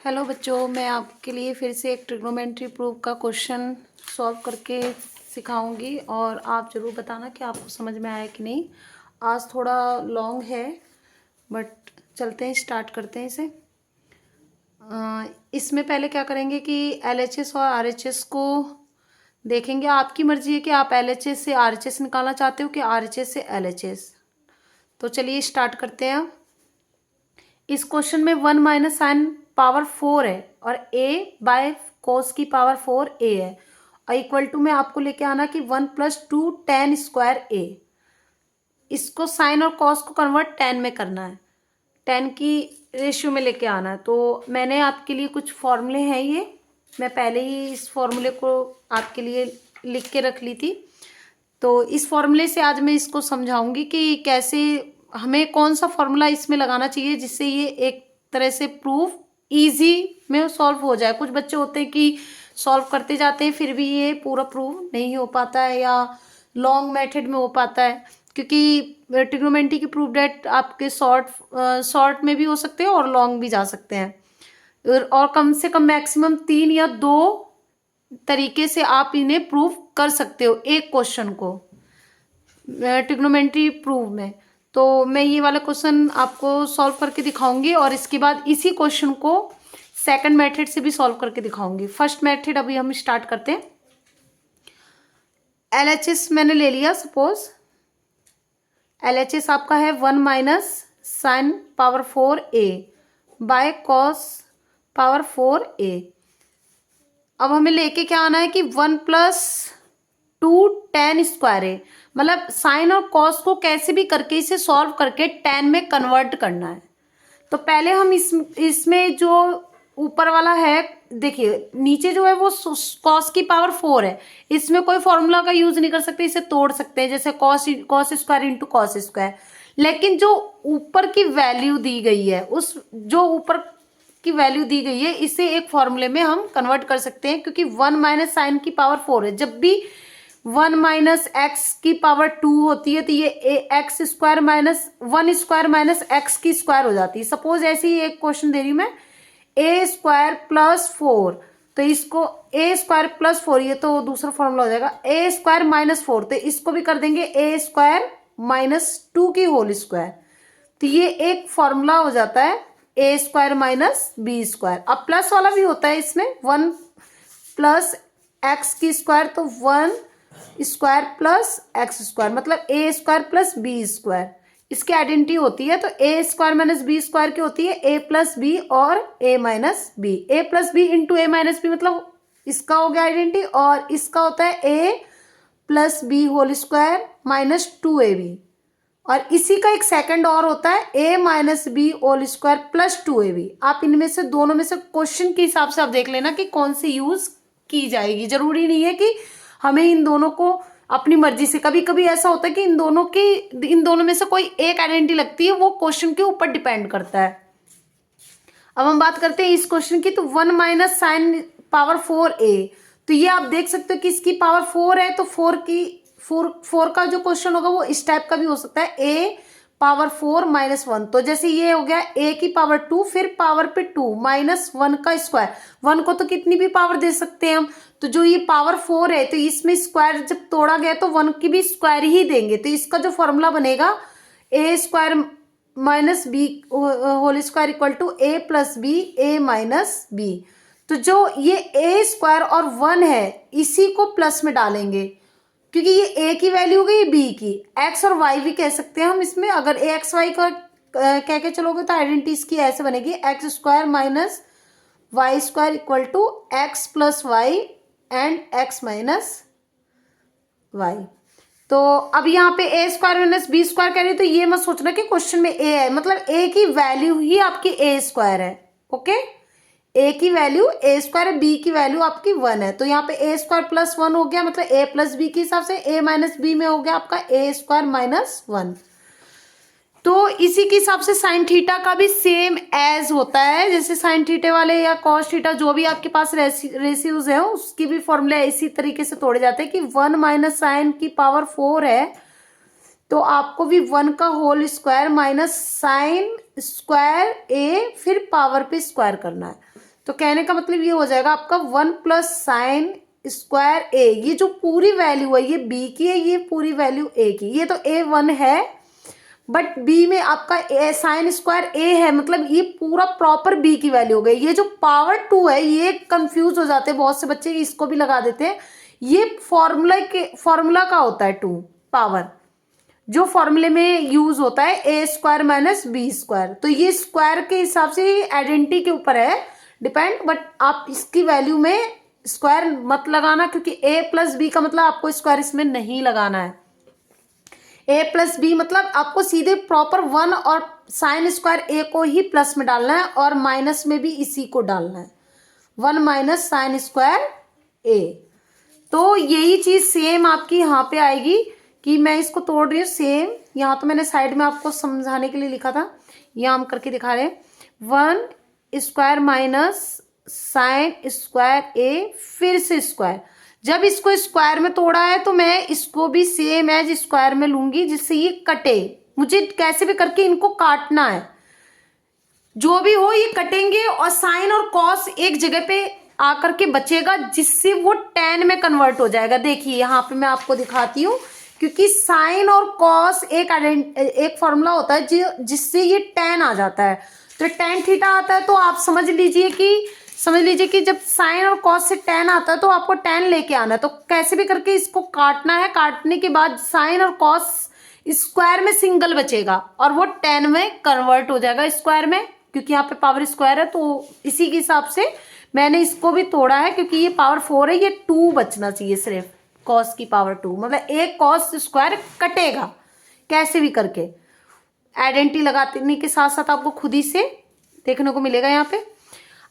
Hello बच्चों, मैं आपके लिए फिर से एक ट्रिग्नोमेट्री प्रूफ का क्वेश्चन सॉल्व करके सिखाऊंगी और आप ज़रूर बताना कि आपको समझ में आया कि नहीं। आज थोड़ा लॉन्ग है बट चलते हैं, स्टार्ट करते हैं इसे। इसमें पहले क्या करेंगे कि एलएचएस और आरएचएस को देखेंगे। आपकी मर्जी है कि आप एलएचएस से आरएचएस निकालना चाहते हो कि आरएचएस से एलएचएस। तो चलिए स्टार्ट करते हैं। इस क्वेश्चन में 1 माइनस साइन पावर 4 है और a बाय कोस की पावर 4 a है और इक्वल टू में आपको लेके आना कि 1 प्लस 2 tan स्क्वायर a। इसको साइन और कॉस को कन्वर्ट tan में करना है, tan की रेशियो में लेके आना है। तो मैंने आपके लिए कुछ फॉर्मूले हैं, ये मैं पहले ही इस फॉर्मूले को आपके लिए लिख के रख ली थी। तो इस फॉर्मूले से आज मैं इसको समझाऊंगी कि कैसे हमें कौन सा फॉर्मूला इसमें लगाना चाहिए जिससे ये एक तरह से प्रूफ इजी में सॉल्व हो जाए। कुछ बच्चे होते हैं कि सॉल्व करते जाते हैं फिर भी ये पूरा प्रूफ नहीं हो पाता है या लॉन्ग मेथड में हो पाता है, क्योंकि ट्रिग्नोमेट्री की प्रूफ डेट आपके शॉर्ट में भी हो सकते हैं और लॉन्ग भी जा सकते हैं। और कम से कम मैक्सिमम 3 या 2 तरीके से आप इन्हें प्रूव कर सकते हो एक क्वेश्चन को ट्रिग्नोमेट्री प्रूव में। तो मैं ये वाला क्वेश्चन आपको सॉल्व करके दिखाऊंगी और इसके बाद इसी क्वेश्चन को सेकंड मेथड से भी सॉल्व करके दिखाऊंगी। फर्स्ट मेथड अभी हम स्टार्ट करते हैं। एलएचएस मैंने ले लिया, सपोज एलएचएस आपका है 1 minus sine power 4 a by cos power 4 a। अब हमें लेके क्या आना है कि 1 प्लस 2 tan स्क्वायर है, मतलब साइन और कॉस को कैसे भी करके इसे सॉल्व करके tan में कन्वर्ट करना है। तो पहले हम इसमें जो ऊपर वाला है, देखिए नीचे जो है वो कॉस की पावर 4 है, इसमें कोई फॉर्मूला का यूज नहीं कर सकते, इसे तोड़ सकते हैं जैसे cos square into cos square. लेकिन जो ऊपर की वैल्यू दी गई है, उस जो ऊपर की वैल्यू दी गई है इसे एक फॉर्मूले में हम कन्वर्ट कर सकते हैं, क्योंकि 1 माइनस साइन की पावर 4 है। जब भी 1 माइनस एक्स की पावर 2 होती है तो ये x square minus 1 square minus x की स्क्वायर हो जाती है। सपोज ऐसे ही एक क्वेश्चन दे रही हूं मैं, ए स्क्वायर प्लस 4, तो इसको ए स्क्वायर प्लस 4, ये तो दूसरा फॉर्मूला हो जाएगा। ए स्क्वायर माइनस 4, तो इसको भी कर देंगे ए स्क्वायर माइनस 2 की होल स्क्वायर। तो ये एक फॉर्मूला हो जाता है ए स्क्वायर माइनस बी स्क्वायर। अब प्लस वाला भी होता है इसमें, 1 प्लस एक्स की स्क्वायर, तो 1 स्क्वायर प्लस एक्स स्क्वायर, मतलब a square plus b square, इसकी आइडेंटिटी होती है। तो a square minus b square की होती है ए प्लस बी और a minus b. A plus b into a minus b, मतलब इसका हो गया आइडेंटिटी, और इसका होता है a plus b whole square minus 2ab। और इसी का एक सेकंड और होता है a minus b whole square plus 2ab। आप इनमें से दोनों में से क्वेश्चन के हिसाब से आप देख लेना कि कौन सी यूज की जाएगी। जरूरी नहीं है कि हमें इन दोनों को अपनी मर्जी से, कभी कभी ऐसा होता है कि इन दोनों में से कोई एक आइडेंटिटी लगती है, वो क्वेश्चन के ऊपर डिपेंड करता है। अब हम बात करते हैं इस क्वेश्चन की। तो 1 माइनस साइन पावर 4a, तो ये आप देख सकते हो कि इसकी पावर 4 है, तो 4 का जो क्वेश्चन होगा वो इस टाइप का भी हो सकता है, a पावर 4 माइनस 1। तो जैसे ये हो गया a की पावर 2, फिर पावर पे 2 माइनस 1 का स्क्वायर। 1 को तो कितनी भी पावर दे सकते हैं हम, तो जो ये पावर 4 है तो इसमें स्क्वायर जब तोड़ा गया तो 1 की भी स्क्वायर ही देंगे। तो इसका जो फॉर्मूला बनेगा a square minus b whole square equal to a plus b a minus b. तो जो ये ए स्क्वायर और 1 है इसी को प्लस में डालेंगे, क्योंकि ये ए की वैल्यू हो गई बी की। एक्स और वाई भी कह सकते हैं हम इसमें, अगर ए एक्स वाई का कह के चलोगे तो आइडेंटिटी इसकी ऐसे बनेगी, x square minus y square equal to x plus y and x minus y. तो अब यहाँ पे a square minus b square कह रही है, तो ये मत सोचना कि क्वेश्चन में ए है, मतलब ए की वैल्यू ही आपकी ए स्क्वायर है। ओके, ए की वैल्यू ए स्क्वायर है, बी की वैल्यू आपकी 1 है। तो यहाँ पे ए स्क्वायर प्लस 1 हो गया, मतलब ए प्लस बी के हिसाब से ए माइनस बी में हो गया आपका ए स्क्वायर माइनस 1। तो इसी के हिसाब से साइन थीटा का भी सेम एज होता है, जैसे साइन थीटे वाले या कॉस थीटा जो भी आपके पास रेशियोज है उसकी भी फॉर्मूले इसी तरीके से तोड़े जाते हैं कि 1 माइनस साइन की पावर 4 है, तो आपको भी 1 का whole square minus sine square A फिर पावर पे स्क्वायर करना है। तो कहने का मतलब ये हो जाएगा आपका 1 प्लस साइन स्क्वायर ए, ये जो पूरी वैल्यू है ये बी की है, ये पूरी वैल्यू ए की, ये तो ए 1 है बट बी में आपका ए साइन स्क्वायर ए है, मतलब ये पूरा प्रॉपर बी की वैल्यू हो गई। ये जो पावर 2 है ये कंफ्यूज हो जाते हैं बहुत से बच्चे, इसको भी लगा देते हैं। ये फॉर्मूला का होता है 2 पावर, जो फॉर्मूले में यूज होता है ए स्क्वायर माइनस बी स्क्वायर। तो ये स्क्वायर के हिसाब से आइडेंटिटी के ऊपर है डिपेंड, बट आप इसकी वैल्यू में स्क्वायर मत लगाना, क्योंकि ए प्लस बी का मतलब आपको स्क्वायर इसमें नहीं लगाना है। ए प्लस बी मतलब आपको सीधे प्रॉपर 1 और साइन स्क्वायर ए को ही प्लस में डालना है और माइनस में भी इसी को डालना है, 1 माइनस साइन स्क्वायर ए। तो यही चीज सेम आपकी यहाँ पे आएगी कि मैं इसको तोड़ रही हूँ सेम। यहाँ तो मैंने साइड में आपको समझाने के लिए लिखा था, यहाँ हम करके दिखा रहे हैं 1 square minus sine square A फिर से स्क्वायर। जब इसको स्क्वायर में तोड़ा है तो मैं इसको भी सेम एज स्क्वायर में लूंगी जिससे ये कटे। मुझे कैसे भी करके इनको काटना है, जो भी हो ये कटेंगे और साइन और कॉस एक जगह पे आकर के बचेगा जिससे वो tan में कन्वर्ट हो जाएगा। देखिए यहाँ पे मैं आपको दिखाती हूँ, क्योंकि साइन और कॉस एक फॉर्मूला होता है जिससे ये tan आ जाता है, तो tan थीटा आता है। तो आप समझ लीजिए कि जब साइन और कॉस से tan आता है तो आपको tan लेके आना है। तो कैसे भी करके इसको काटना है, काटने के बाद साइन और कॉस स्क्वायर में सिंगल बचेगा और वो tan में कन्वर्ट हो जाएगा स्क्वायर में, क्योंकि यहाँ पे पावर स्क्वायर है। तो इसी के हिसाब से मैंने इसको भी तोड़ा है, क्योंकि ये पावर 4 है, ये 2 बचना चाहिए सिर्फ, कॉस की पावर 2, मतलब एक कॉस स्क्वायर कटेगा कैसे भी करके। आइडेंटिटी लगाने के साथ साथ आपको खुद ही से देखने को मिलेगा यहाँ पे।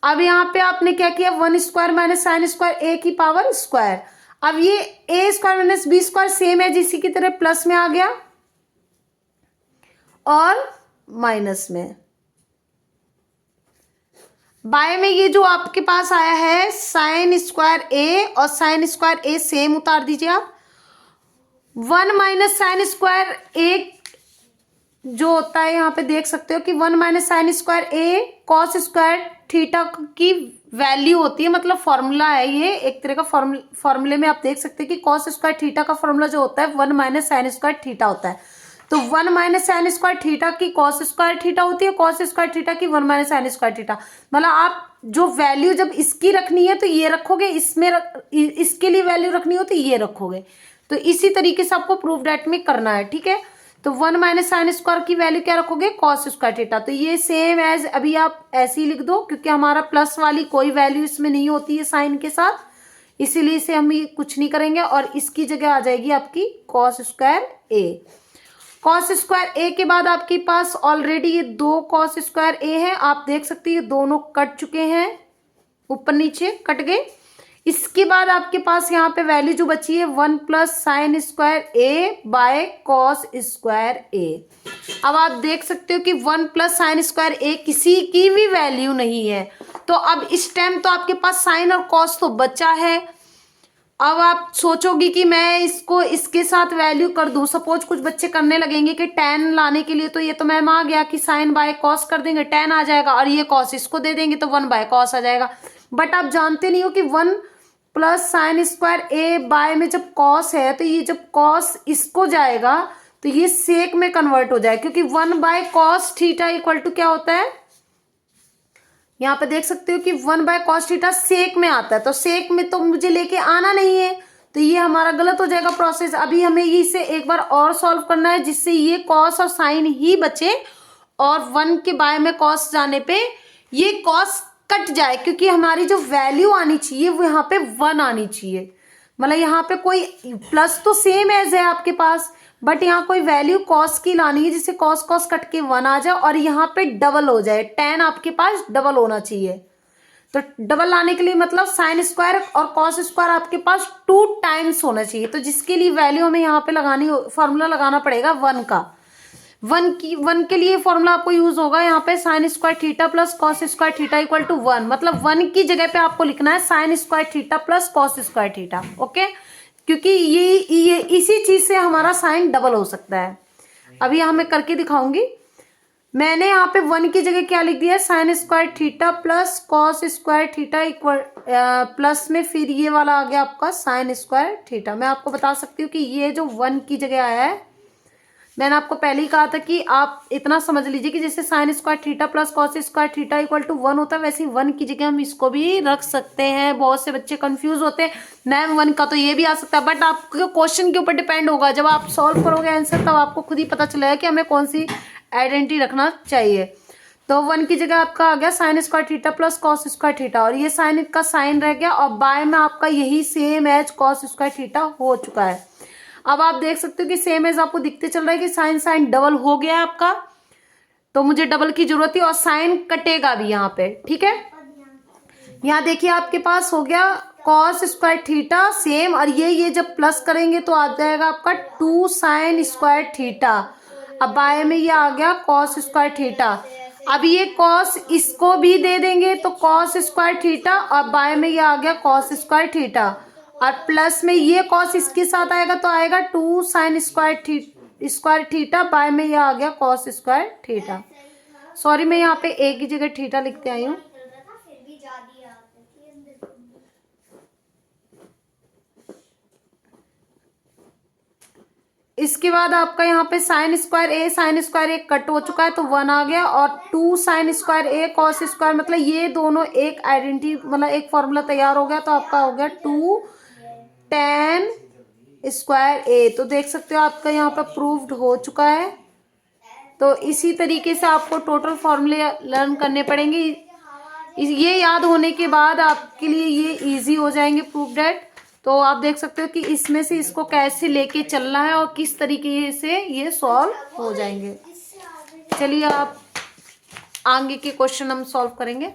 अब यहाँ पे आपने क्या किया, 1 square minus sine square A की पावर स्क्वायर। अब ये a square minus b square same है इसी की तरह प्लस में आ गया और माइनस में। बाय में ये जो आपके पास आया है साइन स्क्वायर ए और साइन स्क्वायर ए सेम उतार दीजिए आप। 1 माइनस साइन स्क्वायर ए जो होता है यहाँ पे देख सकते हो कि 1 माइनस साइन स्क्वायर ए कॉस स्क्वायर थीटा की वैल्यू होती है, मतलब फॉर्मूला है ये एक तरह का। फॉर्मूले में आप देख सकते हैं कि कॉस स्क्वायर थीटा का फॉर्मूला जो होता है 1 माइनस साइन स्क्वायर थीटा होता है। तो 1 माइनस साइन स्क्वायर थीटा की कॉस स्क्वायर थीटा होती है, कॉस स्क्वायर थीटा की 1 माइनस साइन स्क्वायर थीटा। मतलब आप जो वैल्यू जब इसकी रखनी है तो ये रखोगे, इसके लिए वैल्यू रखनी हो तो ये रखोगे। तो इसी तरीके से आपको प्रूफ डेट में करना है, ठीक है। तो 1 माइनस साइन स्क्वायर की वैल्यू क्या रखोगे, कॉस स्क्वायर थीटा। तो ये सेम एज अभी आप ऐसे ही लिख दो, क्योंकि हमारा प्लस वाली कोई वैल्यू इसमें नहीं होती है साइन के साथ, इसीलिए इसे हम कुछ नहीं करेंगे और इसकी जगह आ जाएगी आपकी कॉस स्क्वायर ए। कॉस स्क्वायर ए के बाद आपके पास ऑलरेडी ये 2 कॉस स्क्वायर ए है, आप देख सकते हैं ये दोनों कट चुके हैं, ऊपर नीचे कट गए। इसके बाद आपके पास यहाँ पे वैल्यू जो बची है 1 plus sine square A by cos square A. अब आप देख सकते हो कि 1 प्लस साइन स्क्वायर ए किसी की भी वैल्यू नहीं है, तो अब इस टाइम तो आपके पास साइन और कॉस तो बचा है। अब आप सोचोगी कि मैं इसको इसके साथ वैल्यू कर दूं, सपोज कुछ बच्चे करने लगेंगे कि tan लाने के लिए तो ये तो मैम आ गया कि साइन बाय कॉस कर देंगे, tan आ जाएगा और ये कॉस इसको दे देंगे तो 1 बाय कॉस आ जाएगा। बट आप जानते नहीं हो कि 1 plus sine square A bye में जब कॉस है तो ये जब कॉस इसको जाएगा तो ये सेक में कन्वर्ट हो जाए, क्योंकि 1 by cos theta equal to क्या होता है, यहाँ पे देख सकते हो कि 1 बाय कॉस थीटा सेक में आता है। तो सेक में तो मुझे लेके आना नहीं है, तो ये हमारा गलत हो जाएगा प्रोसेस। अभी हमें इसे एक बार और सॉल्व करना है जिससे ये कॉस और साइन ही बचे और 1 के बाय में कॉस जाने पे ये कॉस कट जाए, क्योंकि हमारी जो वैल्यू आनी चाहिए वो यहाँ पे 1 आनी चाहिए। मतलब यहाँ पे कोई प्लस तो सेम एज है आपके पास, बट यहाँ कोई वैल्यू कॉस की लानी है जिससे कॉस कॉस कट के 1 आ जाए और यहाँ पे डबल हो जाए, tan आपके पास डबल होना चाहिए। तो डबल लाने के लिए मतलब साइन स्क्वायर और कॉस स्क्वायर आपके पास 2 टाइम्स होना चाहिए, तो जिसके लिए वैल्यू हमें यहाँ पे लगानी फॉर्मूला लगाना पड़ेगा 1 का। 1 के लिए फॉर्मूला आपको यूज होगा यहाँ पे sine square theta plus cos square theta equal to 1। मतलब 1 की जगह पे आपको लिखना है sine square theta plus cos square theta, okay, क्योंकि ये इसी चीज से हमारा साइन डबल हो सकता है। अभी यहाँ मैं करके दिखाऊंगी। मैंने यहाँ पे 1 की जगह क्या लिख दिया है, sine square theta plus cos square theta equal plus में फिर ये वाला आ गया आपका साइन स्क्वायर थीटा। मैं आपको बता सकती हूँ कि ये जो 1 की जगह आया है, मैंने आपको पहले ही कहा था कि आप इतना समझ लीजिए कि जैसे sine square theta plus cos square theta equal to 1 होता है, वैसे ही 1 की जगह हम इसको भी रख सकते हैं। बहुत से बच्चे कंफ्यूज होते हैं, मैम 1 का तो ये भी आ सकता है, बट आपके क्वेश्चन के ऊपर डिपेंड होगा। जब आप सॉल्व करोगे आंसर तब आपको खुद ही पता चलेगा कि हमें कौन सी आइडेंटिटी रखना चाहिए। तो 1 की जगह आपका आ गया sign square theta plus cos square theta, और ये साइन का साइन रह गया, और बाय में आपका यही same as cos square theta हो चुका है। अब आप देख सकते हो कि सेम एज आपको दिखते चल रहा है कि साइन साइन डबल हो गया है आपका, तो मुझे डबल की जरूरत थी, और साइन कटेगा भी यहाँ पे, ठीक है। यहाँ देखिए आपके पास हो गया कॉस स्क्वायर थीटा सेम, और ये जब प्लस करेंगे तो आ जाएगा आपका 2 साइन स्क्वायर थीटा। अब बाय में ये आ गया कॉस स्क्वायर थीटा। अब ये कॉस इसको भी दे देंगे तो कॉस स्क्वायर थीटा, और बाय में ये आ गया कॉस स्क्वायर थीटा, और प्लस में ये कॉस इसके साथ आएगा तो आएगा 2 साइन स्क्वायर थीटा, बाय में ये आ गया कॉस स्क्वायर थीटा। सॉरी, मैं यहाँ पे एक ही जगह थीटा लिखते आई हूँ। इसके बाद आपका यहाँ पे साइन स्क्वायर ए कट हो चुका है तो 1 आ गया, और 2 साइन स्क्वायर ए कॉस स्क्वायर, मतलब ये दोनों एक आइडेंटिटी, मतलब एक फॉर्मूला तैयार हो गया, तो आपका हो गया 2 tan स्क्वायर ए। तो देख सकते हो आपका यहाँ पर प्रूव्ड हो चुका है। तो इसी तरीके से आपको टोटल फॉर्मूले लर्न करने पड़ेंगे। ये याद होने के बाद आपके लिए ये इजी हो जाएंगे प्रूफ डेट। तो आप देख सकते हो कि इसमें से इसको कैसे लेके चलना है और किस तरीके से ये सॉल्व हो जाएंगे। चलिए आप आगे के क्वेश्चन हम सॉल्व करेंगे।